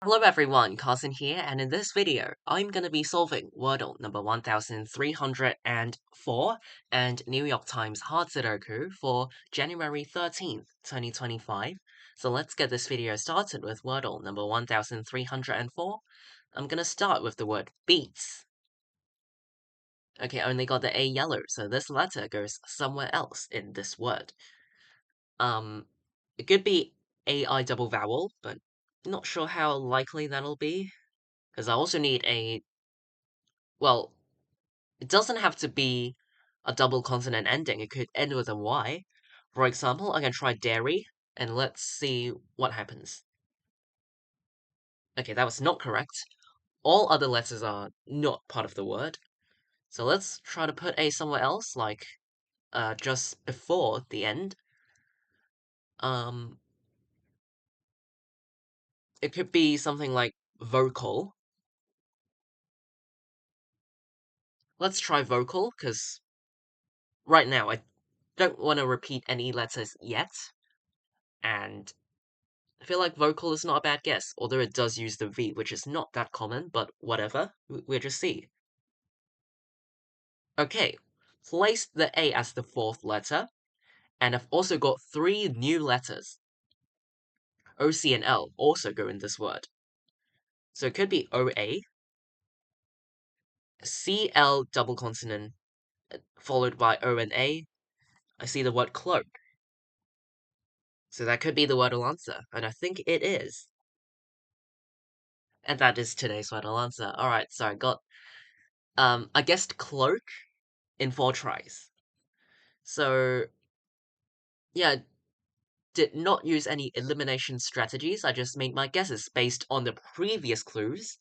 Hello everyone, Carson here, and in this video, I'm gonna be solving Wordle number 1304 and New York Times Hard Sudoku for January 13th, 2025. So let's get this video started with Wordle number 1304. I'm gonna start with the word beats. Okay, I only got the A yellow, so this letter goes somewhere else in this word. It could be AI double vowel, but not sure how likely that'll be. Because I also need well, it doesn't have to be a double consonant ending. It could end with a Y. For example, I can try dairy, and let's see what happens. Okay, that was not correct. All other letters are not part of the word. So let's try to put A somewhere else, like just before the end. Um, it could be something like vocal. Let's try vocal, because right now I don't want to repeat any letters yet, and I feel like vocal is not a bad guess, although it does use the V, which is not that common, but whatever, we'll just see. Okay, place the A as the fourth letter, and I've also got three new letters. O, C, and L also go in this word. So it could be OA, CL double consonant, followed by O and A. I see the word cloak. So that could be the Wordle answer, and I think it is. And that is today's Wordle answer. Alright, so I guessed cloak in 4 tries. So, yeah, did not use any elimination strategies. I just made my guesses based on the previous clues.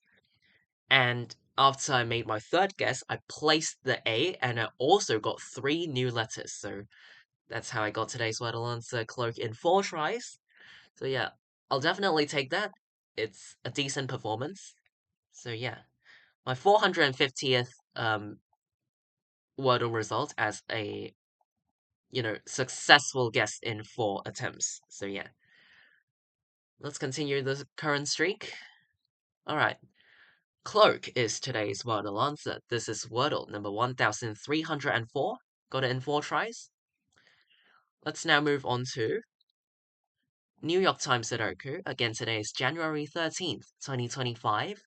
And after I made my third guess, I placed the A, and I also got 3 new letters. So that's how I got today's Wordle answer, cloak, in 4 tries. So yeah, I'll definitely take that. It's a decent performance. So yeah, my 450th Wordle result as a successful guess in 4 attempts. So yeah, let's continue the current streak. Alright, cloak is today's Wordle answer. This is Wordle number 1304. Got it in 4 tries. Let's now move on to New York Times Sudoku. Again, today is January 13th, 2025.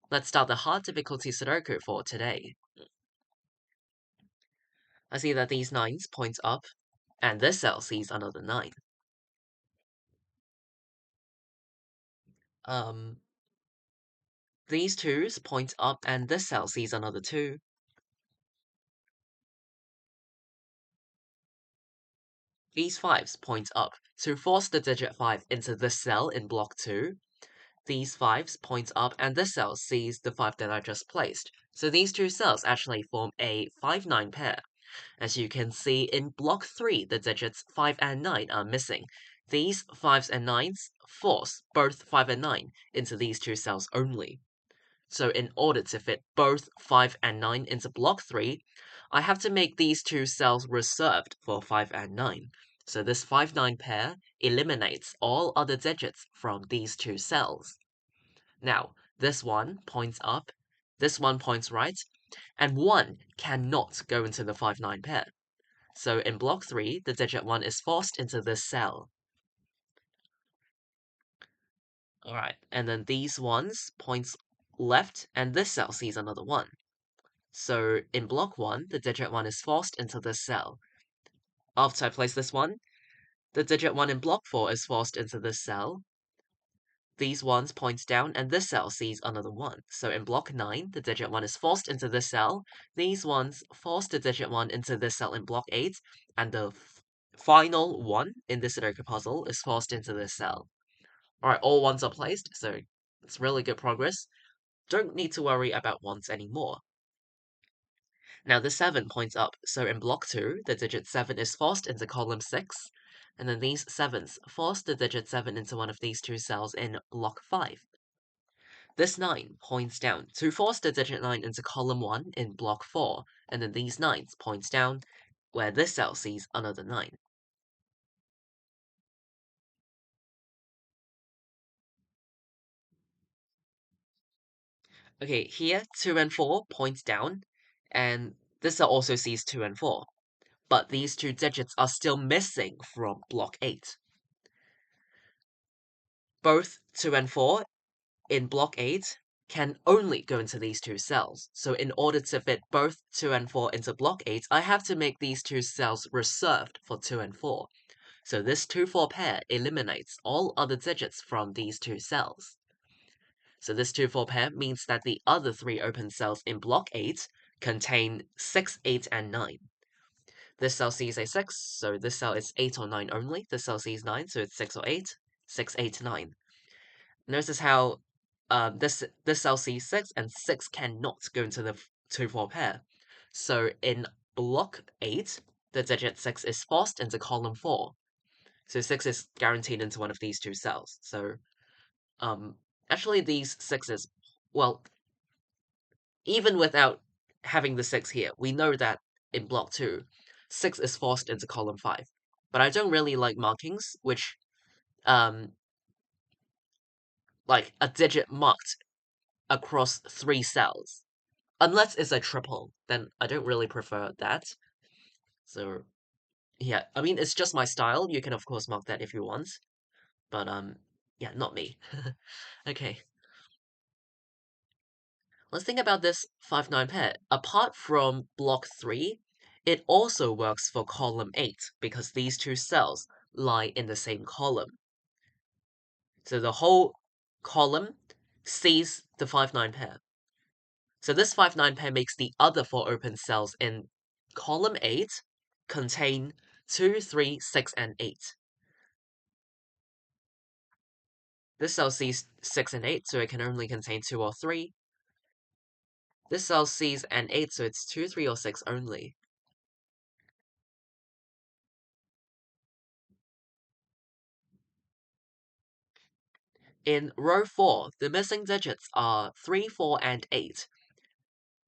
Let's start the hard difficulty Sudoku for today. I see that these 9s point up, and this cell sees another 9. These 2s point up, and this cell sees another 2. These 5s point up. To force the digit 5 into this cell in block 2, these 5s point up, and this cell sees the 5 that I just placed. So these two cells actually form a 5-9 pair. As you can see, in block 3, the digits 5 and 9 are missing. These 5s and 9s force both 5 and 9 into these two cells only. So in order to fit both 5 and 9 into block 3, I have to make these two cells reserved for 5 and 9. So this 5-9 pair eliminates all other digits from these two cells. Now, this one points up, this one points right, and 1 cannot go into the 5-9 pair. So in block 3, the digit 1 is forced into this cell. Alright, and then these ones points left, and this cell sees another 1. So in block 1, the digit 1 is forced into this cell. After I place this one, the digit 1 in block 4 is forced into this cell. These ones point down, and this cell sees another 1. So in block 9, the digit 1 is forced into this cell. These ones force the digit 1 into this cell in block 8, and the final 1 in this Sudoku puzzle is forced into this cell. Alright, all 1s are placed, so it's really good progress. Don't need to worry about 1s anymore. Now the 7 points up, so in block 2, the digit 7 is forced into column 6, and then these 7s force the digit 7 into one of these two cells in block 5. This 9 points down to force the digit 9 into column 1 in block 4, and then these 9s points down, where this cell sees another 9. Okay, here 2 and 4 points down, and this cell also sees 2 and 4. But these two digits are still missing from block 8. Both 2 and 4 in block 8 can only go into these two cells. So in order to fit both 2 and 4 into block 8, I have to make these two cells reserved for 2 and 4. So this 2-4 pair eliminates all other digits from these two cells. So this 2-4 pair means that the other three open cells in block 8 contain 6, 8, and 9. This cell sees a 6, so this cell is 8 or 9 only. This cell sees 9, so it's 6 or 8. 6, 8, 9. Notice how this cell sees 6, and 6 cannot go into the 2-4 pair. So in block 8, the digit 6 is forced into column 4. So 6 is guaranteed into one of these two cells. So actually these 6s, well, even without having the 6 here, we know that in block 2, 6 is forced into column 5. But I don't really like markings, which, like a digit marked across 3 cells. Unless it's a triple, then I don't really prefer that. So, yeah, I mean, it's just my style. You can, of course, mark that if you want. But, yeah, not me. Okay. Let's think about this 5-9 pair. Apart from block 3, it also works for column 8 because these two cells lie in the same column. So the whole column sees the 5-9 pair. So this 5-9 pair makes the other 4 open cells in column 8 contain 2, 3, 6, and 8. This cell sees 6 and 8, so it can only contain 2 or 3. This cell sees an 8, so it's 2, 3, or 6 only. In row 4, the missing digits are 3, 4, and 8.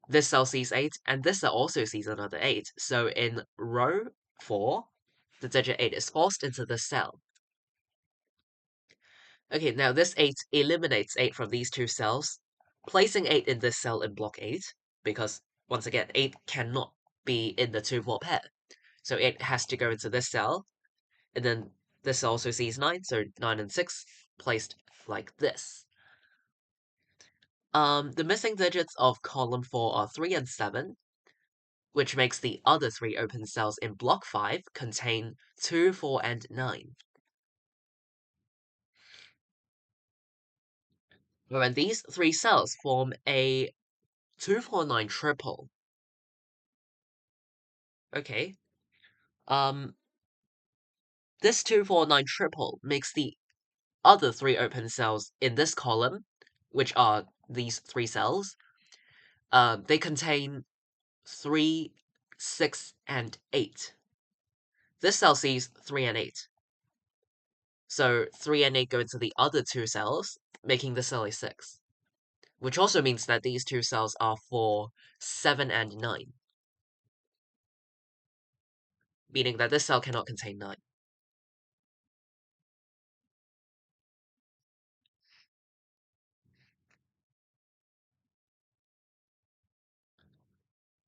This cell sees 8, and this cell also sees another 8. So in row 4, the digit 8 is forced into the cell. Okay, now this 8 eliminates 8 from these two cells, placing 8 in this cell in block 8, because, once again, 8 cannot be in the 2-4 pair. So it has to go into this cell, and then this cell also sees 9, so 9 and 6 placed like this. The missing digits of column 4 are 3 and 7, which makes the other 3 open cells in block 5 contain 2, 4, and 9. When these 3 cells form a 249 triple. Okay. This 249 triple makes the other 3 open cells in this column, which are these 3 cells, they contain 3, 6, and 8. This cell sees 3 and 8. So 3 and 8 go into the other 2 cells, making the cell a 6. Which also means that these 2 cells are for 7 and 9. Meaning that this cell cannot contain 9.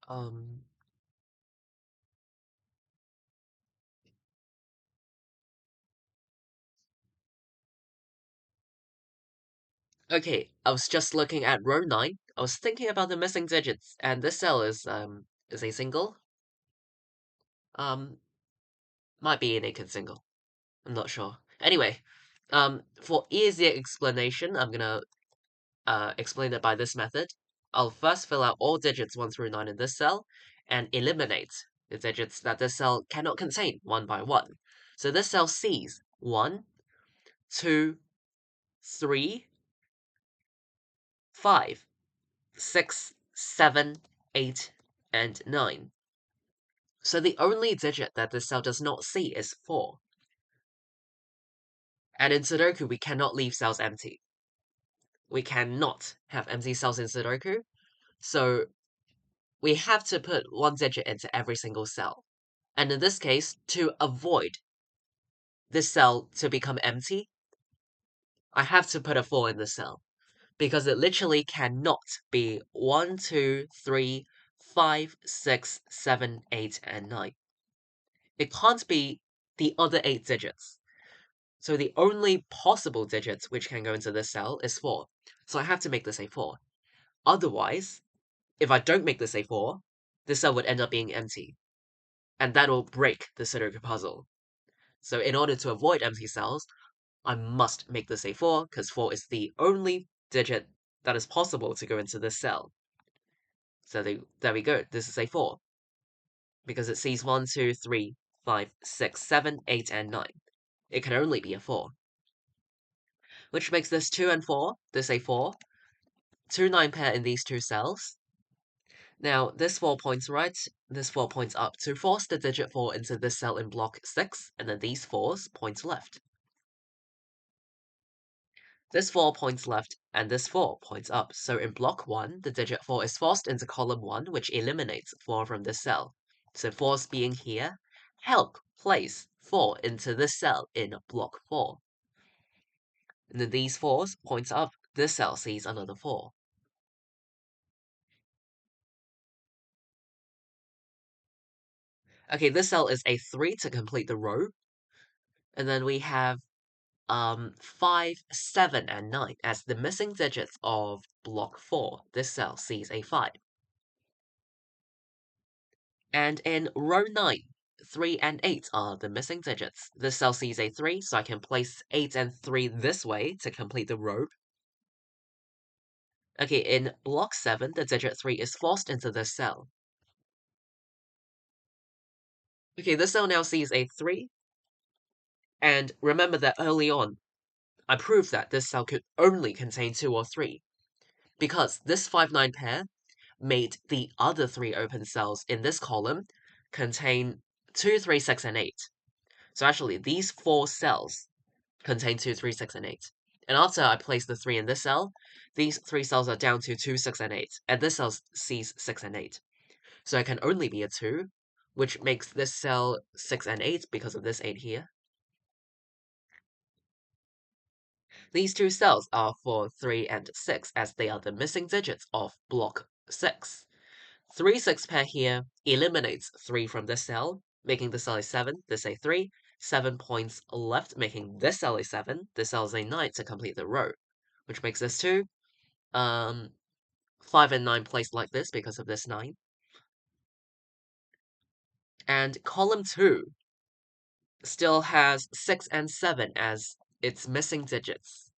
Um, okay, I was just looking at row 9. I was thinking about the missing digits, and this cell is a single. Um, might be a naked single. I'm not sure. Anyway, for easier explanation, I'm gonna explain it by this method. I'll first fill out all digits 1 through 9 in this cell, and eliminate the digits that this cell cannot contain one by one. So this cell sees 1, 2, 3, 5, 6, 7, 8, and 9. So the only digit that this cell does not see is 4. And in Sudoku, we cannot leave cells empty. We cannot have empty cells in Sudoku. So we have to put one digit into every single cell. And in this case, to avoid this cell to become empty, I have to put a 4 in the cell. because it literally cannot be 1, 2, 3, 5, 6, 7, 8, and 9. It can't be the other 8 digits. So the only possible digit which can go into this cell is 4. So I have to make this a 4. Otherwise, if I don't make this a 4, this cell would end up being empty. And that will break the Sudoku puzzle. So in order to avoid empty cells, I must make this a 4, because 4 is the only digit that is possible to go into this cell. So there we go, this is a 4. Because it sees 1, 2, 3, 5, 6, 7, 8, and 9. It can only be a 4. Which makes this 2 and 4, this a 4. 2 9 pair in these two cells. Now, this 4 points right, this 4 points up to force the digit 4 into this cell in block 6, and then these 4s point left. This 4 points left, and this 4 points up, so in block 1, the digit 4 is forced into column 1, which eliminates 4 from this cell. So 4's being here, help place 4 into this cell in block 4. And then these 4's points up, this cell sees another 4. Okay, this cell is a 3 to complete the row. And then we have 5, 7, and 9 as the missing digits of block 4. This cell sees a 5. And in row 9, 3 and 8 are the missing digits. This cell sees a 3, so I can place 8 and 3 this way to complete the row. Okay, in block 7, the digit 3 is forced into this cell. Okay, this cell now sees a 3. And remember that early on, I proved that this cell could only contain 2 or 3. Because this 5-9 pair made the other 3 open cells in this column contain 2, 3, 6, and 8. So actually, these 4 cells contain 2, 3, 6, and 8. And after I place the 3 in this cell, these 3 cells are down to 2, 6, and 8. And this cell sees 6 and 8. So it can only be a 2, which makes this cell 6 and 8 because of this 8 here. These two cells are for 3 and 6, as they are the missing digits of block 6. 3, 6 pair here eliminates 3 from this cell, making this cell a 7, this a 3. 7 points left, making this cell a 7, this cell is a 9 to complete the row, which makes this 2. 5 and 9 placed like this because of this 9. And column 2 still has 6 and 7 as its missing digits.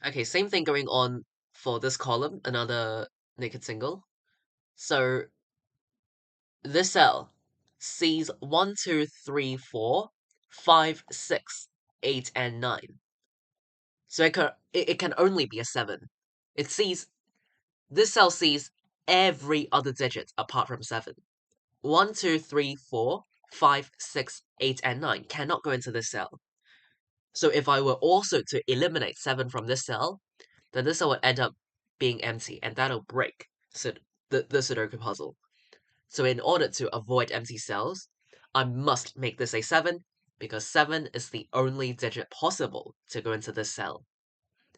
Okay, same thing going on for this column, another naked single. So this cell sees 1, 2, 3, 4, 5, 6, 8, and 9. So it can only be a 7. This cell sees every other digit apart from 7. 1, 2, 3, 4, 5, 6, 8, and 9 cannot go into this cell. So if I were also to eliminate 7 from this cell, then this cell would end up being empty, and that'll break the Sudoku puzzle. So in order to avoid empty cells, I must make this a 7, because 7 is the only digit possible to go into this cell.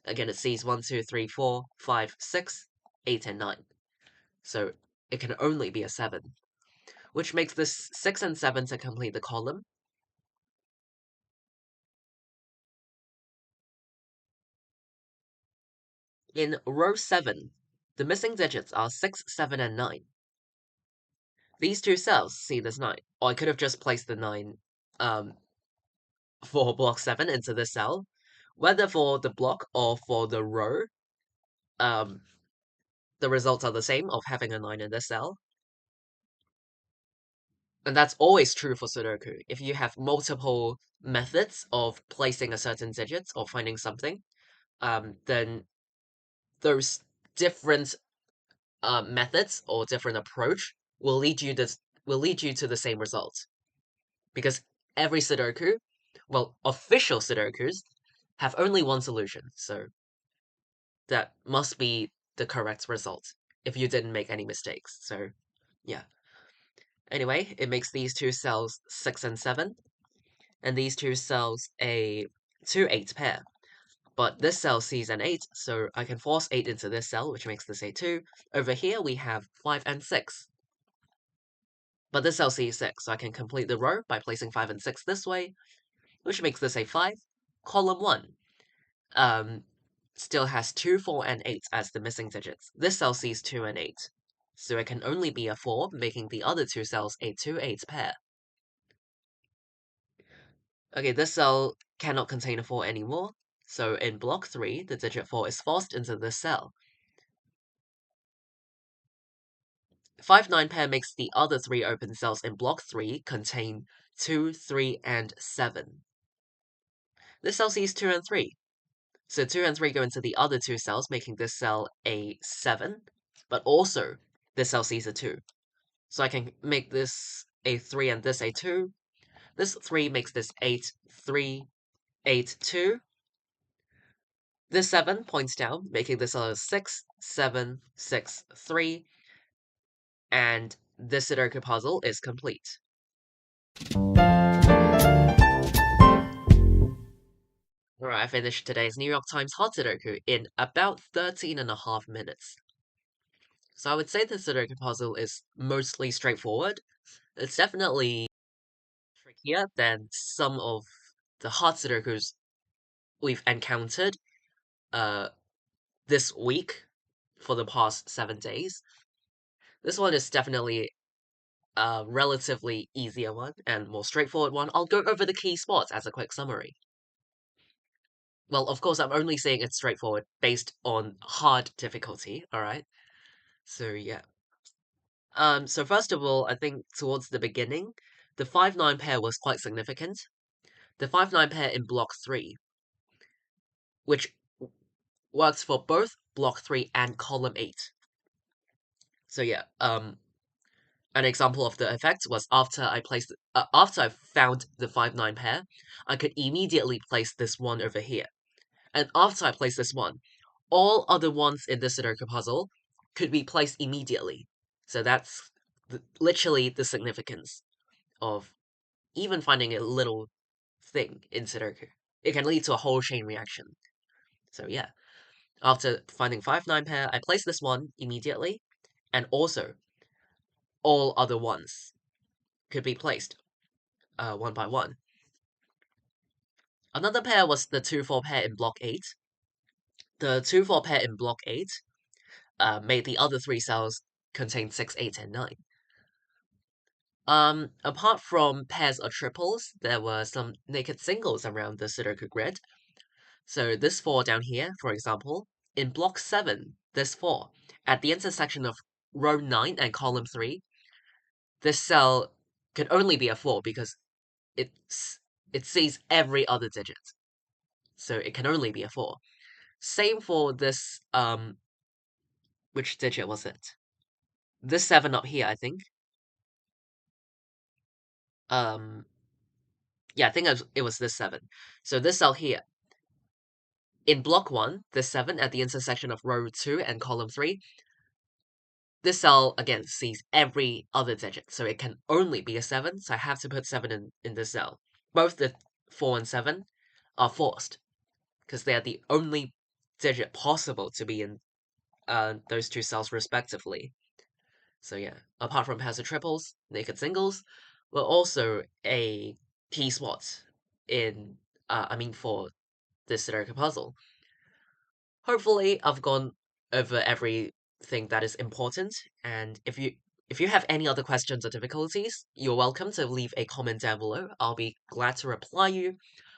Again, it sees 1, 2, 3, 4, 5, 6, 8, and 9. So it can only be a 7, which makes this 6 and 7 to complete the column. In row 7, the missing digits are 6, 7, and 9. These two cells see this 9, or I could have just placed the 9 for block 7 into this cell. Whether for the block or for the row, um, the results are the same of having a 9 in this cell. And that's always true for Sudoku. If you have multiple methods of placing a certain digit or finding something, then those different methods or different approach will lead you to the same result. Because every Sudoku, well, official Sudokus, have only one solution. So that must be the correct result if you didn't make any mistakes. So, yeah. Anyway, it makes these two cells 6 and 7, and these two cells a 2-8 pair. But this cell sees an 8, so I can force 8 into this cell, which makes this a 2. Over here, we have 5 and 6. But this cell sees 6, so I can complete the row by placing 5 and 6 this way, which makes this a 5. Column 1 um, still has 2, 4, and 8 as the missing digits. This cell sees 2 and 8, so it can only be a 4, making the other two cells a 2-8 pair. Okay, this cell cannot contain a 4 anymore, so in block 3, the digit 4 is forced into this cell. 5-9 pair makes the other 3 open cells in block 3 contain 2, 3, and 7. This cell sees 2 and 3, so 2 and 3 go into the other two cells, making this cell a 7, but also this cell sees a 2. So I can make this a 3 and this a 2. This 3 makes this 8, 3, 8, 2. This 7 points down, making this a 6, 7, 6, 3. And this Sudoku puzzle is complete. Alright, I finished today's New York Times Hot Sudoku in about 13.5 minutes. So I would say the Sudoku puzzle is mostly straightforward. It's definitely trickier than some of the hard Sudokus we've encountered this week for the past 7 days. This one is definitely a relatively easier one and more straightforward one. I'll go over the key spots as a quick summary. Well, of course, I'm only saying it's straightforward based on hard difficulty, alright? So, yeah. So first of all, I think towards the beginning, the 5-9 pair was quite significant. The 5-9 pair in block 3, which works for both block 3 and column 8. So yeah, an example of the effect was after I found the 5-9 pair, I could immediately place this one over here. And after I place this one, all other ones in this Sudoku puzzle could be placed immediately. So that's literally the significance of even finding a little thing in Sudoku. It can lead to a whole chain reaction. So yeah, after finding 5-9 pair, I place this one immediately, and also all other ones could be placed one by one. Another pair was the 2-4 pair in block 8. The 2-4 pair in block 8 made the other 3 cells contain 6, 8, and 9. Apart from pairs or triples, there were some naked singles around the Sudoku grid. So this 4 down here, for example, in block 7, this 4, at the intersection of row 9 and column 3, this cell could only be a 4 because it sees every other digit. So it can only be a 4. Same for this, which digit was it? This 7 up here, I think. Yeah, I think it was this 7. So this cell here, in block 1, this 7 at the intersection of row 2 and column 3, this cell, again, sees every other digit, so it can only be a 7, so I have to put 7 in this cell. Both the 4 and 7 are forced, because they are the only digit possible to be in those two cells respectively. So yeah, apart from pairs of triples, naked singles were also a key spot in, for this Sudoku puzzle. Hopefully, I've gone over everything that is important, and if you have any other questions or difficulties, you're welcome to leave a comment down below. I'll be glad to reply you.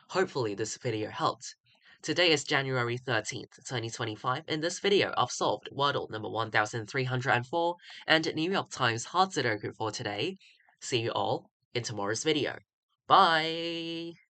Hopefully, this video helped. Today is January 13th, 2025. In this video, I've solved Wordle number 1304 and New York Times Hard Sudoku for today. See you all in tomorrow's video. Bye!